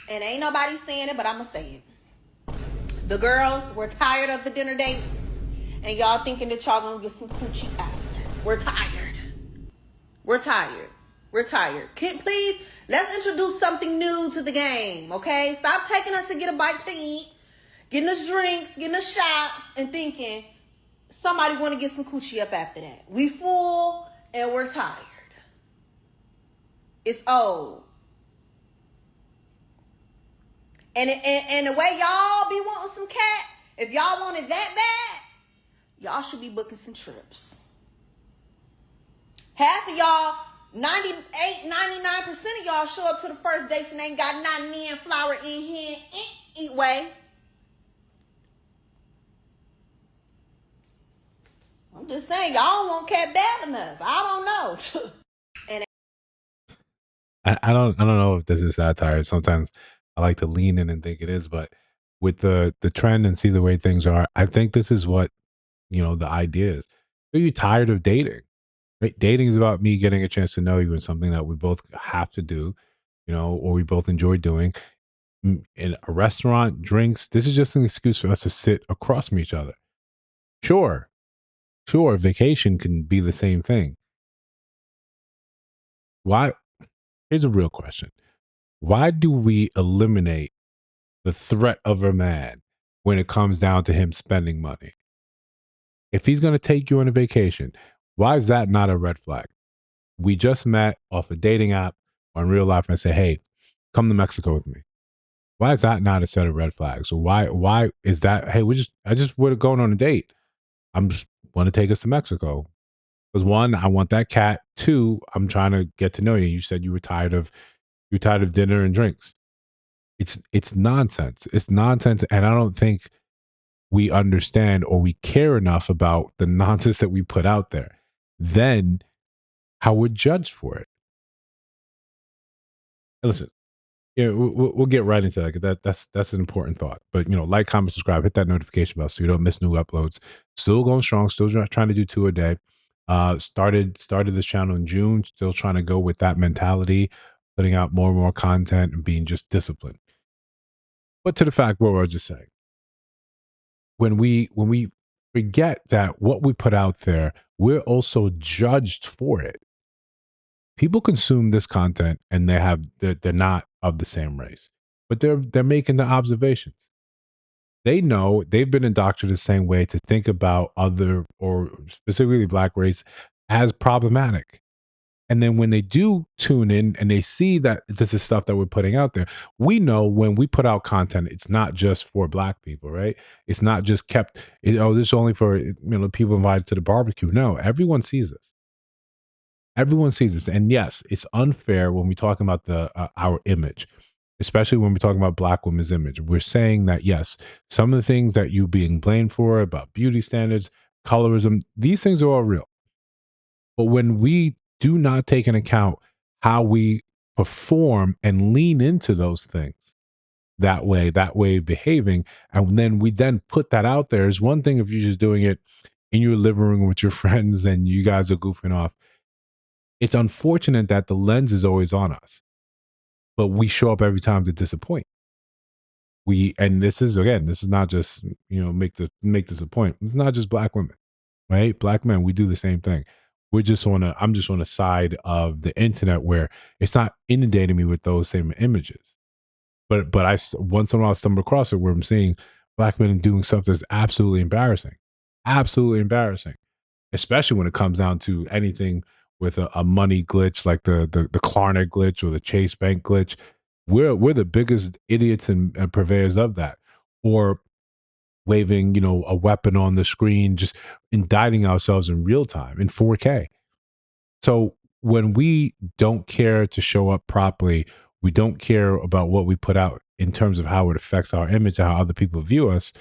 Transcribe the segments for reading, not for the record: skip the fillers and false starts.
And ain't nobody saying it, but I'ma say it. The girls were tired of the dinner dates, and y'all thinking that y'all gonna get some coochie after. We're tired. We're tired. We're tired. Please, let's introduce something new to the game, okay? Stop taking us to get a bite to eat, getting us drinks, getting us shots, and thinking somebody want to get some coochie up after that. We full and we're tired. It's old. And the way y'all be wanting some cat, if y'all want it that bad, y'all should be booking some trips. Half of y'all, 98, 99% of y'all show up to the first dates and ain't got nothing in, flour in here, eat way. I'm just saying, y'all don't want cat bad enough. I don't know. And I don't know if this is satire. Sometimes I like to lean in and think it is, but with the trend and see the way things are, I think this is what the idea is. Are you tired of dating? Right? Dating is about me getting a chance to know you and something that we both have to do, or we both enjoy doing. In a restaurant, drinks, this is just an excuse for us to sit across from each other. Sure, sure, vacation can be the same thing. Why? Here's a real question. Why do we eliminate the threat of a man when it comes down to him spending money? If he's going to take you on a vacation, why is that not a red flag? We just met off a dating app on real life and say, hey, come to Mexico with me. Why is that not a set of red flags? Or why is that, hey, I just we're going on a date. I'm just want to take us to Mexico. Because one, I want that cat. Two, I'm trying to get to know you. You said you were tired of dinner and drinks. It's nonsense. It's nonsense. And I don't think we understand or we care enough about the nonsense that we put out there. Then how we're judged for it. And listen, we'll get right into that. That's an important thought. But like, comment, subscribe, hit that notification bell so you don't miss new uploads. Still going strong. Still trying to do 2 a day. Started this channel in June. Still trying to go with that mentality, putting out more and more content and being just disciplined. But to the fact, what I was just saying, when we forget that what we put out there, we're also judged for it. People consume this content and they're not of the same race, but they're making the observations. They know they've been indoctrinated the same way to think about other, or specifically black race, as problematic. And then when they do tune in and they see that this is stuff that we're putting out there, we know when we put out content, it's not just for black people, right? It's not just this is only for people invited to the barbecue. No, everyone sees this. Everyone sees this. And yes, it's unfair when we talk about our image, especially when we're talking about black women's image. We're saying that, yes, some of the things that you being blamed for about beauty standards, colorism, these things are all real. But when we do not take into account how we perform and lean into those things that way of behaving, and then we then put that out there, is one thing if you're just doing it in your living room with your friends and you guys are goofing off. It's unfortunate that the lens is always on us, but we show up every time to disappoint. And this is not just, make this a point. It's not just black women, right? Black men, we do the same thing. I'm just on a side of the internet where it's not inundating me with those same images. But once in a while I stumble across it where I'm seeing black men doing stuff that's absolutely embarrassing. Absolutely embarrassing. Especially when it comes down to anything with a money glitch like the Klarna glitch or the Chase Bank glitch. We're the biggest idiots and purveyors of that. Or waving, a weapon on the screen, just indicting ourselves in real time in 4K. So when we don't care to show up properly, we don't care about what we put out in terms of how it affects our image and how other people view us,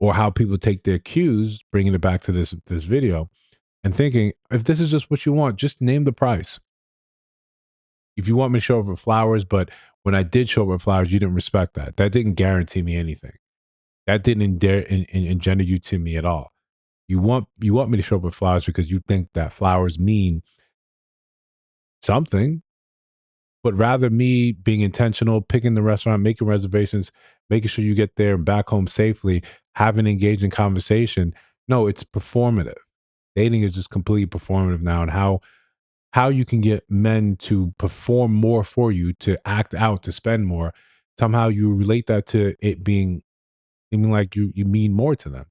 or how people take their cues, bringing it back to this video and thinking, if this is just what you want, just name the price. If you want me to show up with flowers, but when I did show up with flowers, you didn't respect that. That didn't guarantee me anything. That didn't engender you to me at all. You want me to show up with flowers because you think that flowers mean something. But rather me being intentional, picking the restaurant, making reservations, making sure you get there and back home safely, having engaging conversation. No, it's performative. Dating is just completely performative now, and how you can get men to perform more for you, to act out, to spend more. Somehow you relate that to it being seeming like you mean more to them,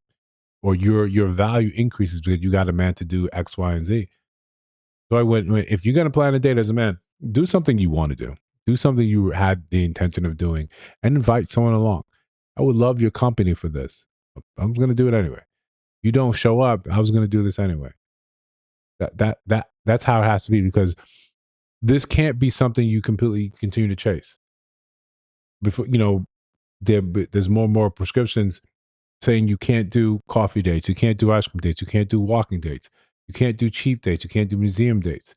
or your value increases because you got a man to do X, Y, and Z. So I went, if you're gonna plan a date as a man, do something you want to do. Do something you had the intention of doing, and invite someone along. I would love your company for this. I'm gonna do it anyway. You don't show up, I was gonna do this anyway. That's how it has to be, because this can't be something you completely continue to chase. Before there's more and more prescriptions saying you can't do coffee dates, you can't do ice cream dates, you can't do walking dates, you can't do cheap dates, you can't do museum dates.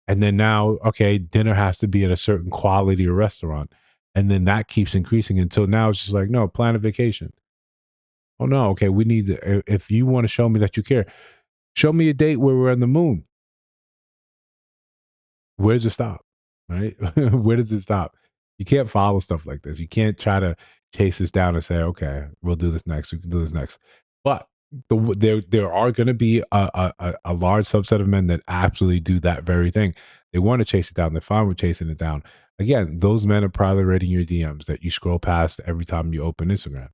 And then now, okay, dinner has to be at a certain quality or restaurant. And then that keeps increasing until now it's just like, no, plan a vacation. Oh no, okay, we need if you want to show me that you care, show me a date where we're on the moon. Where does it stop? Right? Where does it stop? You can't follow stuff like this. You can't try to chase this down and say, okay, we'll do this next. We can do this next. But there are going to be a large subset of men that absolutely do that very thing. They want to chase it down. They're fine with chasing it down. Again, those men are probably reading your DMs that you scroll past every time you open Instagram.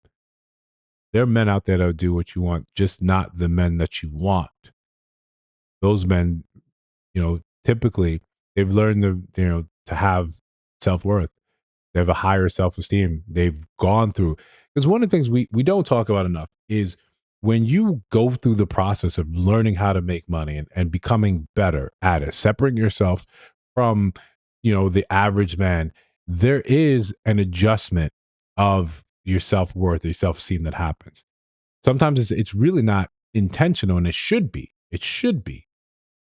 There are men out there that do what you want, just not the men that you want. Those men, typically they've learned to have self-worth. They have a higher self-esteem. They've gone through, because one of the things we don't talk about enough is when you go through the process of learning how to make money and becoming better at it, separating yourself from, the average man, there is an adjustment of your self-worth or your self-esteem that happens. Sometimes it's really not intentional, and it should be. It should be.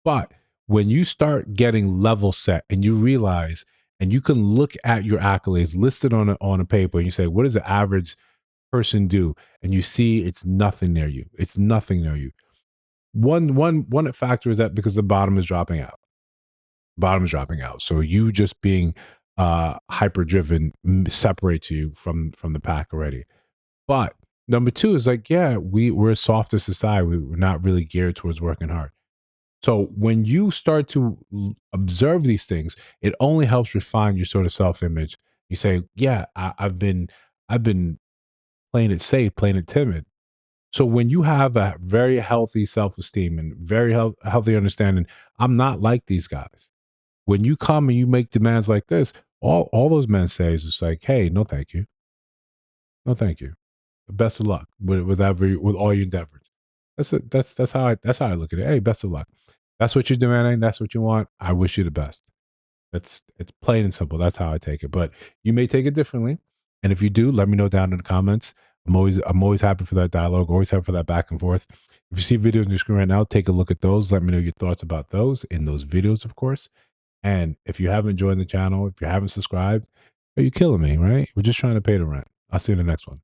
But when you start getting level set and you realize, and you can look at your accolades listed on a paper, and you say, what does the average person do? And you see it's nothing near you. It's nothing near you. One factor is that because the bottom is dropping out. Bottom is dropping out. So you just being hyper driven separates you from the pack already. But number two is like, yeah, we're a softer society. We're not really geared towards working hard. So when you start to observe these things, it only helps refine your sort of self-image. You say, "Yeah, I've been playing it safe, playing it timid." So when you have a very healthy self-esteem and very healthy understanding, I'm not like these guys. When you come and you make demands like this, all those men say is just like, "Hey, no, thank you, no, thank you. Best of luck with all your endeavors." That's how I look at it. Hey, best of luck. That's what you're demanding. That's what you want. I wish you the best. It's plain and simple. That's how I take it. But you may take it differently. And if you do, let me know down in the comments. I'm always happy for that dialogue, always happy for that back and forth. If you see videos on your screen right now, take a look at those. Let me know your thoughts about those in those videos, of course. And if you haven't joined the channel, if you haven't subscribed, are you killing me, right? We're just trying to pay the rent. I'll see you in the next one.